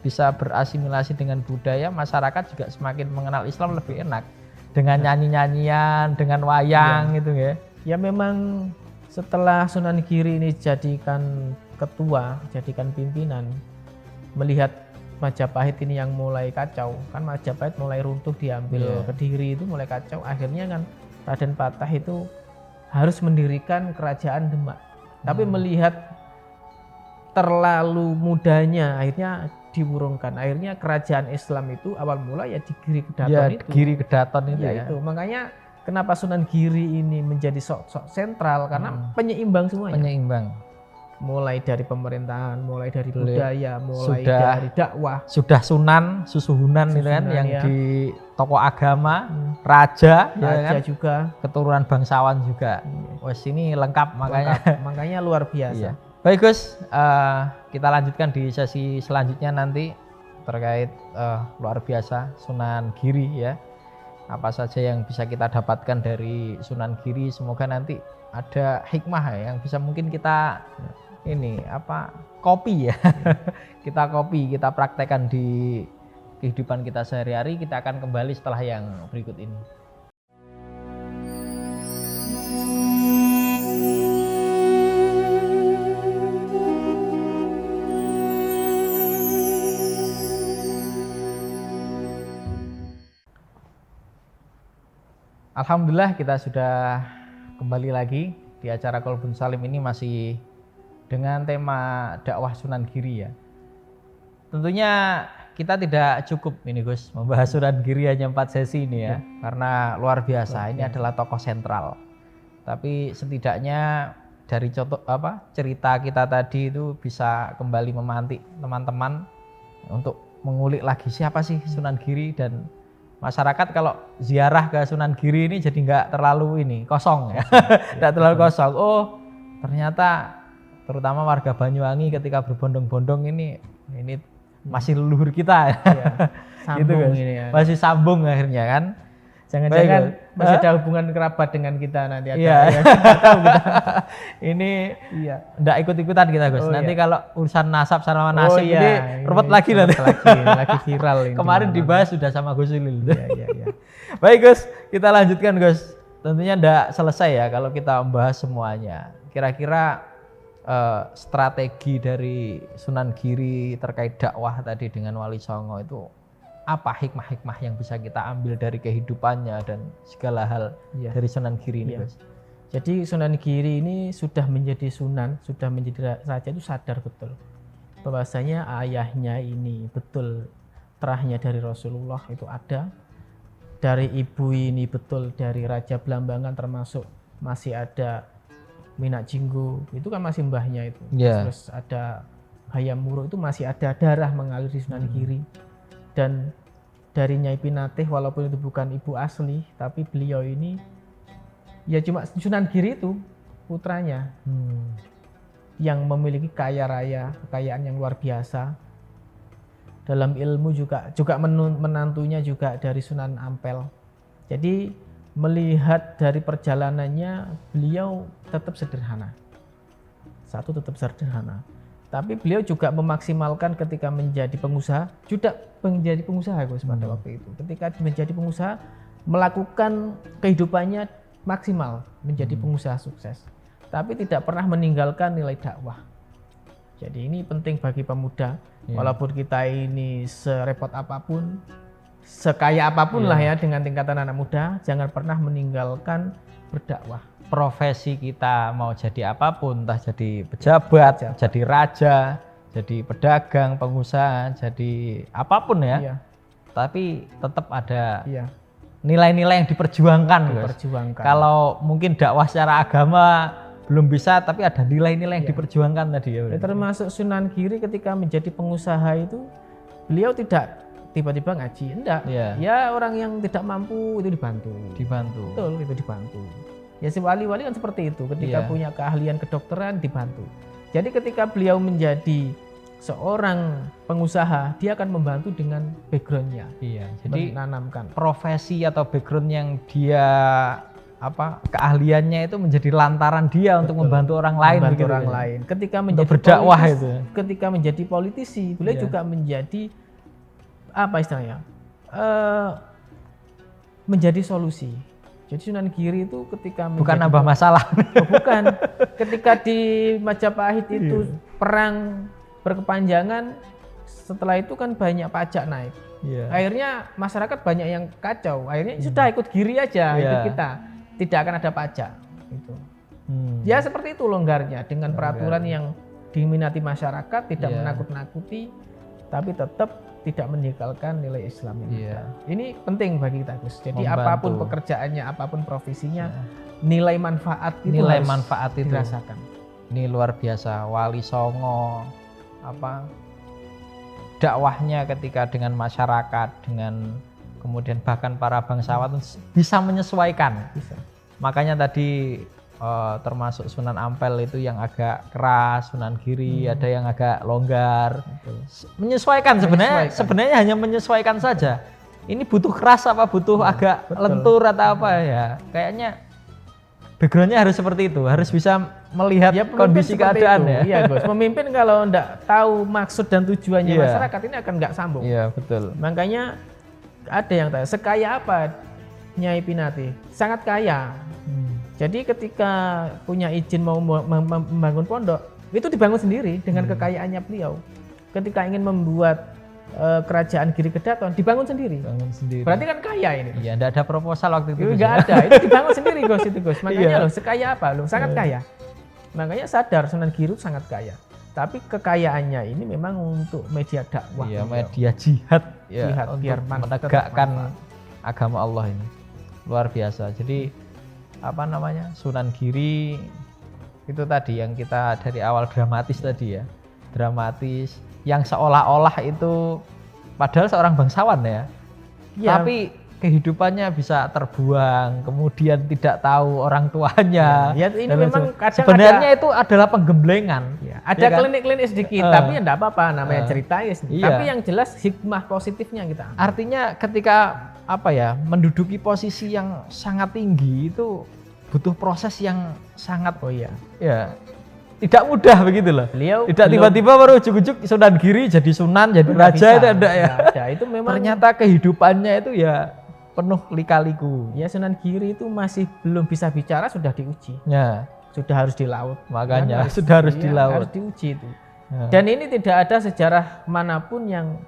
S1: bisa berasimilasi dengan budaya, masyarakat juga semakin mengenal Islam lebih enak. Dengan nyanyi-nyanyian, dengan wayang gitu ya.
S2: Ya memang setelah Sunan Giri ini jadikan ketua, jadikan pimpinan, melihat Majapahit ini yang mulai kacau, kan Majapahit mulai runtuh diambil Kediri itu mulai kacau, akhirnya kan Raden Patah itu harus mendirikan kerajaan Demak. Tapi melihat terlalu mudanya, akhirnya diurungkan. Akhirnya kerajaan Islam itu awal mula ya di Giri Kedaton itu.
S1: Giri Kedaton itu ya.
S2: Itu. Makanya kenapa Sunan Giri ini menjadi sok sentral karena penyeimbang semuanya.
S1: Penyeimbang.
S2: Mulai dari pemerintahan, mulai dari budaya, mulai dari dakwah.
S1: Sudah Sunan, Susuhunan itu kan yang di tokoh agama, raja kan?
S2: Juga,
S1: keturunan bangsawan juga. Wes ini lengkap makanya.
S2: Makanya luar biasa.
S1: Baik Gus, kita lanjutkan di sesi selanjutnya nanti terkait luar biasa Sunan Giri ya. apa saja yang bisa kita dapatkan dari Sunan Giri. Semoga nanti ada hikmah ya, yang bisa mungkin kita ini copy ya. Kita copy, kita praktekkan di kehidupan kita sehari-hari. Kita akan kembali setelah yang berikut ini. Alhamdulillah kita sudah kembali lagi di acara Qalbun Salim ini, masih dengan tema dakwah Sunan Giri ya. Tentunya kita tidak cukup ini Gus membahas Sunan Giri hanya 4 sesi ini ya, karena luar biasa. Ini adalah tokoh sentral. Tapi setidaknya dari cerita kita tadi itu bisa kembali memantik teman-teman untuk mengulik lagi siapa sih Sunan Giri, dan masyarakat kalau ziarah ke Sunan Giri ini jadi nggak terlalu kosong ya, nggak terlalu kosong. Oh ternyata terutama warga Banyuwangi ketika berbondong-bondong ini masih leluhur kita ya.
S2: Sambung
S1: gitu kan,
S2: ini ya.
S1: masih sambung akhirnya kan.
S2: Jangan-jangan masih ada hubungan kerabat dengan kita nanti ada.
S1: Iya.
S2: Ya.
S1: Ini
S2: Iya.
S1: nggak ikut-ikutan kita Gus. Nanti kalau urusan nasab sama nasib ini ruwet lagi nanti.
S2: Lagi viral ini.
S1: Kemarin dibahas sudah sama Gus Ulil.
S2: Iya.
S1: Baik Gus, kita lanjutkan Gus. Tentunya tidak selesai ya kalau kita membahas semuanya. Kira-kira strategi dari Sunan Giri terkait dakwah tadi dengan Wali Songo itu apa hikmah-hikmah yang bisa kita ambil dari kehidupannya dan segala hal dari Sunan Giri ini Gus?
S2: Jadi Sunan Giri ini sudah menjadi sunan, sudah menjadi raja itu sadar betul bahwasanya ayahnya ini betul terahnya dari Rasulullah itu ada, dari ibu ini betul dari Raja Blambangan, termasuk masih ada Minak Jinggo itu kan masih mbahnya itu. Terus ada Hayam Wuruk itu masih ada darah mengalir di Sunan Giri. Dan dari Nyai Pinatih walaupun itu bukan ibu asli, tapi beliau ini ya cuma Sunan Giri itu putranya yang memiliki kaya raya, kekayaan yang luar biasa. Dalam ilmu juga menantunya juga dari Sunan Ampel. Jadi melihat dari perjalanannya beliau tetap sederhana. Satu tetap sederhana. Tapi beliau juga memaksimalkan ketika menjadi pengusaha, Gus pada waktu itu. Ketika menjadi pengusaha, melakukan kehidupannya maksimal menjadi pengusaha sukses. Tapi tidak pernah meninggalkan nilai dakwah. Jadi ini penting bagi pemuda, walaupun kita ini serepot apapun, sekaya apapun lah ya dengan tingkatan anak muda, jangan pernah meninggalkan berdakwah.
S1: Profesi kita mau jadi apapun, entah jadi pejabat, jadi raja, jadi pedagang, pengusaha, jadi apapun ya. Tapi tetap ada nilai-nilai yang diperjuangkan. Kalau mungkin dakwah secara agama belum bisa, tapi ada nilai-nilai yang diperjuangkan tadi ya.
S2: Termasuk Sunan Giri ketika menjadi pengusaha itu, beliau tidak tiba-tiba ngaji, enggak. Ya orang yang tidak mampu itu dibantu. Betul, itu dibantu. Ya si wali-wali kan seperti itu, ketika punya keahlian kedokteran dibantu. Jadi ketika beliau menjadi seorang pengusaha, dia akan membantu dengan backgroundnya.
S1: Jadi
S2: menanamkan
S1: profesi atau background yang dia keahliannya itu menjadi lantaran dia untuk membantu orang lain.
S2: Ketika menjadi
S1: berdakwah itu.
S2: Ketika menjadi politisi, beliau juga menjadi menjadi solusi. Jadi Sunan Giri itu ketika
S1: bukan nambah masalah.
S2: Bukan. Ketika di Majapahit itu perang berkepanjangan, setelah itu kan banyak pajak naik. Akhirnya masyarakat banyak yang kacau. Akhirnya sudah ikut Giri aja, ikut kita. Tidak akan ada pajak. Itu. Ya seperti itu longgarnya dengan peraturan yang diminati masyarakat, tidak menakut-nakuti, tapi tetap tidak meninggalkan nilai Islam yang ada. Ini penting bagi kita Gus. Jadi apapun pekerjaannya, apapun profesinya, nilai manfaat itu dirasakan.
S1: Ini luar biasa. Wali Songo dakwahnya ketika dengan masyarakat, dengan kemudian bahkan para bangsawan bisa menyesuaikan. Makanya tadi termasuk Sunan Ampel itu yang agak keras, Sunan Giri ada yang agak longgar. Menyesuaikan sebenarnya hanya menyesuaikan saja. ini butuh keras apa butuh agak
S2: betul.
S1: lentur atau apa ya. Kayaknya backgroundnya harus seperti itu, harus bisa melihat
S2: Ya, pemimpin
S1: kondisi
S2: seperti
S1: keadaan
S2: itu.
S1: ya.
S2: Iya, Gus. Pemimpin kalau enggak tahu maksud dan tujuannya
S1: Iya.
S2: masyarakat ini akan enggak sambung.
S1: Iya betul.
S2: Makanya ada yang tanya, sekaya apa Nyai Pinati? Sangat kaya. Jadi ketika punya izin mau membangun pondok, itu dibangun sendiri dengan kekayaannya beliau. Ketika ingin membuat kerajaan Giri Kedaton, dibangun sendiri.
S1: Bangun sendiri.
S2: Berarti kan kaya ini.
S1: Iya, enggak ada proposal waktu itu.
S2: Enggak ada, itu dibangun sendiri Gus itu Gus. Makanya
S1: Iya.
S2: loh, sekaya apa loh? Sangat kaya. Makanya sadar Sunan Giri sangat kaya. Tapi kekayaannya ini memang untuk media dakwah.
S1: Iya,
S2: beliau.
S1: media jihad ya,
S2: Jihad,
S1: untuk
S2: biar
S1: menegakkan
S2: tetap
S1: agama Allah ini. Luar biasa. Jadi apa namanya? Sunan Giri itu tadi yang kita dari awal dramatis tadi ya. Dramatis yang seolah-olah itu padahal seorang bangsawan ya.
S2: Iya.
S1: Tapi kehidupannya bisa terbuang, kemudian tidak tahu orang tuanya.
S2: Ya, ini
S1: dan
S2: memang kadang
S1: sebenarnya itu adalah penggemblengan.
S2: Ya, ada
S1: Ya kan?
S2: klinik-klinik sedikit, tapi ya enggak apa-apa, namanya cerita ya.
S1: Iya.
S2: Tapi yang jelas hikmah positifnya kita.
S1: Artinya ketika apa ya menduduki posisi yang sangat tinggi itu butuh proses yang sangat
S2: Oh iya.
S1: ya tidak mudah begitu loh.
S2: Beliau
S1: Tidak tiba-tiba baru ujuk-ujuk Sunan Giri jadi sunan jadi
S2: belum
S1: raja
S2: bisa.
S1: itu ada ya.
S2: Nggak ada. Itu memang
S1: Ternyata kehidupannya itu ya penuh lika-liku.
S2: ya Sunan Giri itu masih belum bisa bicara sudah diuji.
S1: Ya,
S2: Sudah harus di laut.
S1: makanya
S2: Kan
S1: sudah harus di
S2: iya,
S1: laut.
S2: Harus diuji itu.
S1: Ya.
S2: Dan ini tidak ada sejarah manapun yang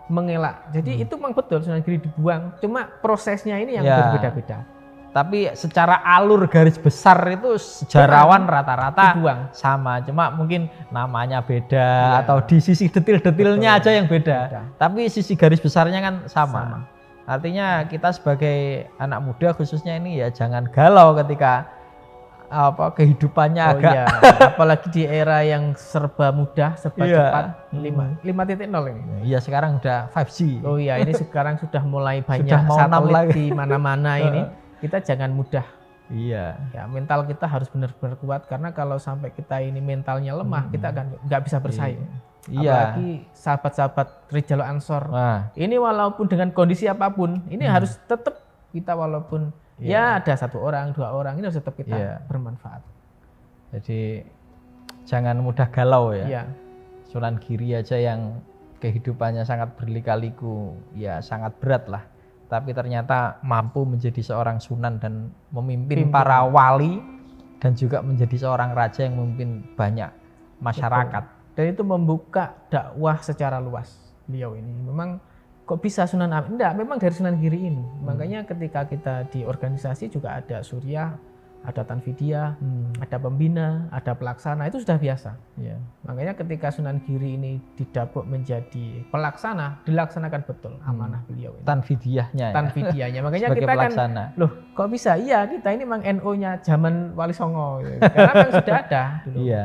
S2: mengelak. Jadi itu memang betul Sunan Giri dibuang. Cuma prosesnya ini yang
S1: Ya.
S2: berbeda-beda.
S1: Tapi secara alur garis besar itu sejarawan rata-rata
S2: Dibuang.
S1: sama, cuma mungkin namanya beda
S2: Iya.
S1: atau di sisi detil-detilnya
S2: Betul.
S1: aja yang beda.
S2: Beda.
S1: Tapi sisi garis besarnya kan sama.
S2: Sama.
S1: Artinya kita sebagai anak muda khususnya ini ya jangan galau ketika apa kehidupannya
S2: Oh
S1: agak
S2: iya, apalagi di era yang serba mudah, serba
S1: Iya.
S2: cepat, 5.0 ini.
S1: Iya sekarang udah 5G.
S2: Oh iya, ini sekarang sudah mulai banyak
S1: Sudah mau 6
S2: satelit
S1: lagi.
S2: di mana-mana ini. Kita jangan mudah.
S1: Iya.
S2: Ya, mental kita harus benar-benar kuat karena kalau sampai kita ini mentalnya lemah, kita akan nggak bisa bersaing.
S1: Iya.
S2: Apalagi sahabat-sahabat Rijal Ansor.
S1: Nah,
S2: Ini walaupun dengan kondisi apapun, ini harus tetap kita walaupun ya ada 1 orang, 2 orang, ini harus tetap kita
S1: Iya.
S2: bermanfaat.
S1: jadi jangan mudah galau ya.
S2: Iya.
S1: Sunan Giri aja yang kehidupannya sangat berlika-liku, ya sangat berat lah. Tapi ternyata mampu menjadi seorang sunan dan memimpin para wali dan juga menjadi seorang raja yang memimpin banyak masyarakat.
S2: Dan itu membuka dakwah secara luas beliau ini. Memang kok bisa Sunan Ampel? Enggak, memang dari Sunan Giri ini. Makanya ketika kita di organisasi juga ada Surya, ada Tanfidia, ada pembina, ada pelaksana, itu sudah biasa.
S1: Ya.
S2: Makanya ketika Sunan Giri ini didapuk menjadi pelaksana, dilaksanakan betul amanah beliau ini.
S1: Tanfidiahnya ya.
S2: Tanfidianya. Makanya
S1: Sebagai
S2: kita
S1: pelaksana.
S2: kan, loh kok bisa? Iya, kita ini memang NO-nya zaman Wali Songo. Gitu. Karena memang sudah ada dulu.
S1: Iya.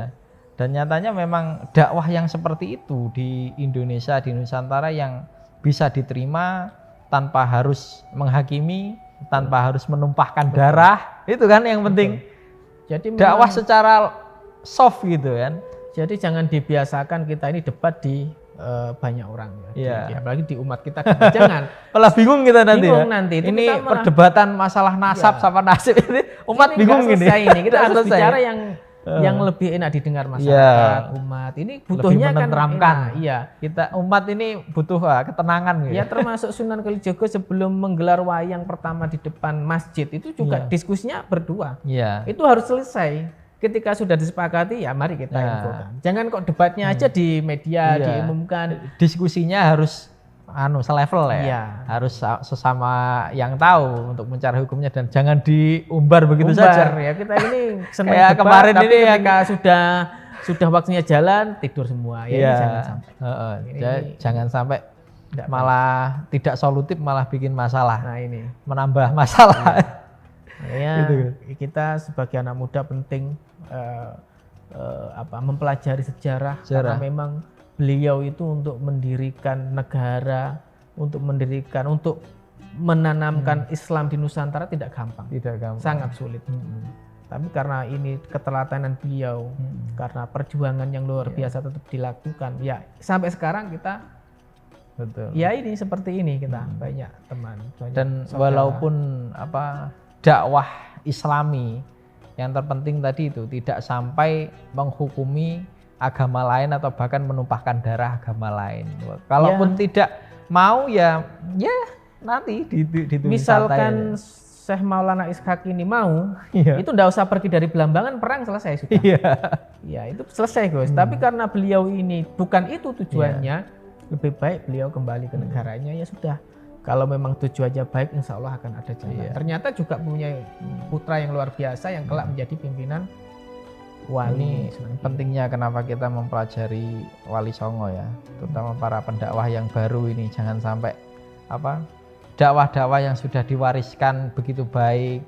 S1: Dan nyatanya memang dakwah yang seperti itu di Indonesia, di Nusantara yang bisa diterima tanpa harus menghakimi, tanpa harus menumpahkan darah, itu kan yang penting.
S2: Jadi
S1: Dakwah
S2: memang-
S1: secara soft gitu kan.
S2: Jadi jangan dibiasakan kita ini debat di banyak orang ya.
S1: Iya.
S2: Apalagi di umat kita jangan.
S1: Malah bingung kita nanti
S2: Bingung
S1: ya.
S2: nanti. Itu
S1: Ini
S2: kita malah-
S1: perdebatan masalah nasab
S2: Iya.
S1: sama nasib ini umat
S2: Ini
S1: bingung
S2: nggak
S1: ini.
S2: selesai ini. Kita
S1: Nggak
S2: harus
S1: selesai.
S2: bicara yang lebih enak didengar masyarakat, umat. Ini butuhnya kan
S1: menenteramkan.
S2: enak. Iya.
S1: Kita umat ini butuh ketenangan gitu.
S2: Ya termasuk Sunan Kalijaga sebelum menggelar wayang pertama di depan masjid itu juga
S1: Iya.
S2: diskusinya berdua.
S1: Iya.
S2: Itu harus selesai. Ketika sudah disepakati ya mari kita
S1: Nah.
S2: infokan. Jangan kok debatnya aja di media
S1: Iya.
S2: diumumkan.
S1: Diskusinya harus selevel ya.
S2: Iya.
S1: Harus sesama yang tahu untuk mencari hukumnya dan jangan diumbar begitu
S2: Umbar,
S1: saja.
S2: ya kita ini senang
S1: Kayak
S2: debat,
S1: kemarin
S2: tapi
S1: ini yang-
S2: ketika sudah waktunya jalan tidur semua ya. Ini
S1: Iya.
S2: jangan sampai.
S1: Heeh.
S2: Ini-
S1: Jangan sampai
S2: Nggak
S1: malah tidak solutif malah bikin masalah,
S2: Nah ini
S1: menambah masalah.
S2: makanya
S1: Gitu.
S2: kita sebagai anak muda penting mempelajari sejarah karena memang beliau itu untuk mendirikan negara, untuk menanamkan Islam di Nusantara tidak gampang,
S1: Tidak gampang.
S2: sangat sulit. Tapi karena ini keteladanan beliau, karena perjuangan yang luar biasa tetap dilakukan, ya sampai sekarang kita
S1: Betul.
S2: Ya ini seperti ini kita banyak teman. Banyak
S1: Dan
S2: saudara.
S1: walaupun dakwah Islami yang terpenting tadi itu tidak sampai menghukumi agama lain atau bahkan menumpahkan darah agama lain. Kalaupun tidak mau ya nanti ditulis
S2: misalkan Syekh Maulana Ishaq ini mau, itu ndak usah pergi dari Belambangan, perang selesai sudah. Ya itu selesai Gus. Tapi karena beliau ini bukan itu tujuannya, lebih baik beliau kembali ke negaranya ya sudah. Kalau memang tujuannya baik, insya Allah akan ada jalan. Ternyata juga punya putra yang luar biasa yang kelak menjadi pimpinan wali.
S1: Pentingnya kenapa kita mempelajari Wali Songo ya, terutama para pendakwah yang baru ini, jangan sampai dakwah-dakwah yang sudah diwariskan begitu baik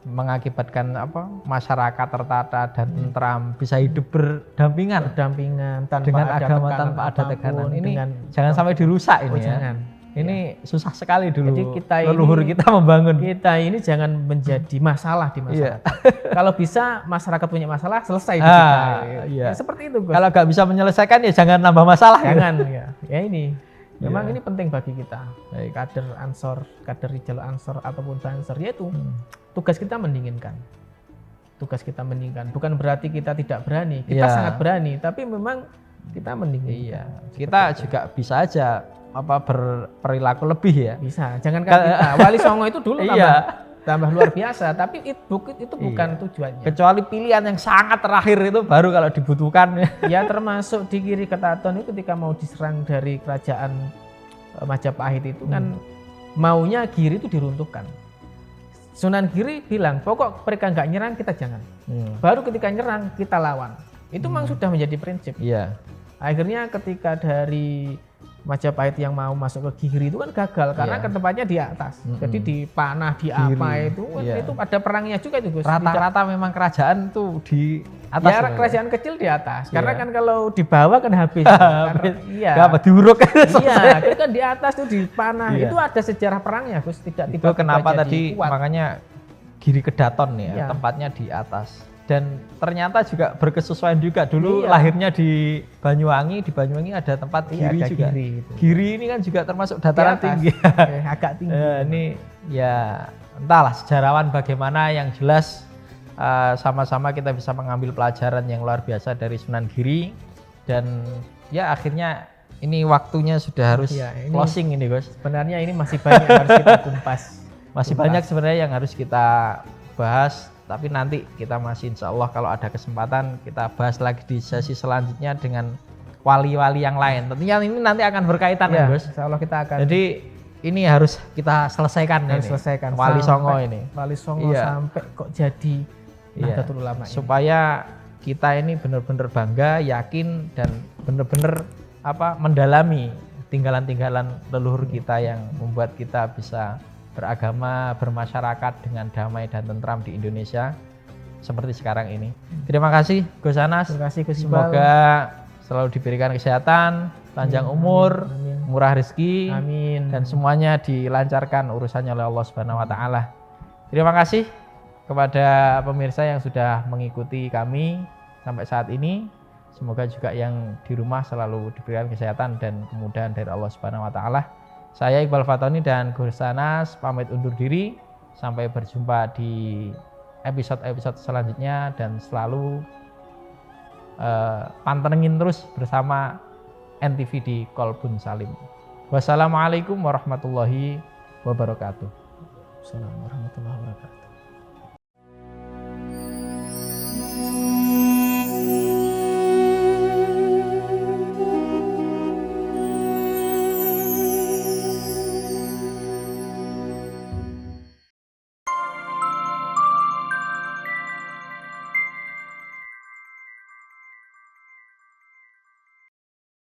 S1: mengakibatkan masyarakat tertata dan tentram, bisa hidup berdampingan
S2: tanpa
S1: dengan
S2: ada
S1: agama
S2: tekanan
S1: tanpa ada tekanan. Ini
S2: dengan
S1: jangan sampai dirusak ini ya.
S2: Jangan.
S1: Ini susah sekali dulu.
S2: Jadi
S1: leluhur kita membangun.
S2: Kita ini jangan menjadi masalah di masyarakat. Kalau bisa masyarakat punya masalah, selesai di kita. Ya, seperti itu Gus.
S1: Kalau nggak bisa menyelesaikan ya jangan nambah masalah.
S2: Jangan ya ini. Memang ini penting bagi kita, kader Ansor, kader Rijal Ansor ataupun Bansor, yaitu tugas kita mendinginkan. Tugas kita mendinginkan. Bukan berarti kita tidak berani, kita sangat berani, tapi memang kita mendinginkan.
S1: Kita juga bisa aja berperilaku lebih ya.
S2: Bisa. Jangan kita. Wali Songo itu dulu tambah luar biasa, tapi itu bukan tujuannya.
S1: Kecuali pilihan yang sangat terakhir itu baru kalau dibutuhkan.
S2: Ya termasuk di Giri Ketaton itu ketika mau diserang dari kerajaan Majapahit itu kan maunya Giri itu diruntuhkan. Sunan Giri bilang pokok mereka nggak nyerang kita jangan. Baru ketika nyerang kita lawan. Itu memang sudah menjadi prinsip. Akhirnya ketika dari Majapahit yang mau masuk ke Giri itu kan gagal karena tempatnya di atas. Jadi di panah di apa itu ada perangnya juga itu Gus.
S1: Rata-rata memang kerajaan tuh di atas.
S2: Ya kerajaan kecil di atas. Karena kan kalau di bawah kan habis.
S1: Diuruk.
S2: Iya, itu kan di atas tuh di panah. Itu ada sejarah perangnya Gus. Tidak
S1: itu kenapa tadi kuat. Makanya Giri Kedaton ya, tempatnya di atas. Dan ternyata juga berkesesuaian juga dulu lahirnya di Banyuwangi ada tempat Giri juga. Giri ini kan juga termasuk dataran tinggi.
S2: Agak tinggi.
S1: Ini ya entahlah sejarawan bagaimana, yang jelas sama-sama kita bisa mengambil pelajaran yang luar biasa dari Sunan Giri. Dan ya akhirnya ini waktunya sudah harus closing ini Gus.
S2: Sebenarnya ini masih banyak yang harus kita kumpas.
S1: Masih banyak sebenarnya yang harus kita bahas. Tapi nanti kita masih insya Allah kalau ada kesempatan kita bahas lagi di sesi selanjutnya dengan wali-wali yang lain. Tentunya ini nanti akan berkaitan ya Gus.
S2: Insya Allah kita akan.
S1: Jadi ini harus kita selesaikan. Wali Songo ini.
S2: Wali Songo sampai kok jadi Nahdlatul Ulama ini.
S1: Supaya kita ini benar-benar bangga, yakin dan benar-benar mendalami tinggalan-tinggalan leluhur kita yang membuat kita bisa beragama, bermasyarakat dengan damai dan tentram di Indonesia seperti sekarang ini. Terima kasih Gus Anas.
S2: Terima kasih Gus Iqbal.
S1: Semoga selalu diberikan kesehatan, panjang umur, murah rezeki, dan semuanya dilancarkan urusannya oleh Allah Subhanahu wa taala. Terima kasih kepada pemirsa yang sudah mengikuti kami sampai saat ini. Semoga juga yang di rumah selalu diberikan kesehatan dan kemudahan dari Allah Subhanahu wa taala. Saya Iqbal Fatoni dan Gus Anas pamit undur diri. Sampai berjumpa di episode-episode selanjutnya dan selalu pantengin terus bersama NTV di Kolbun Salim. Wassalamualaikum warahmatullahi wabarakatuh.
S2: Assalamualaikum warahmatullahi wabarakatuh.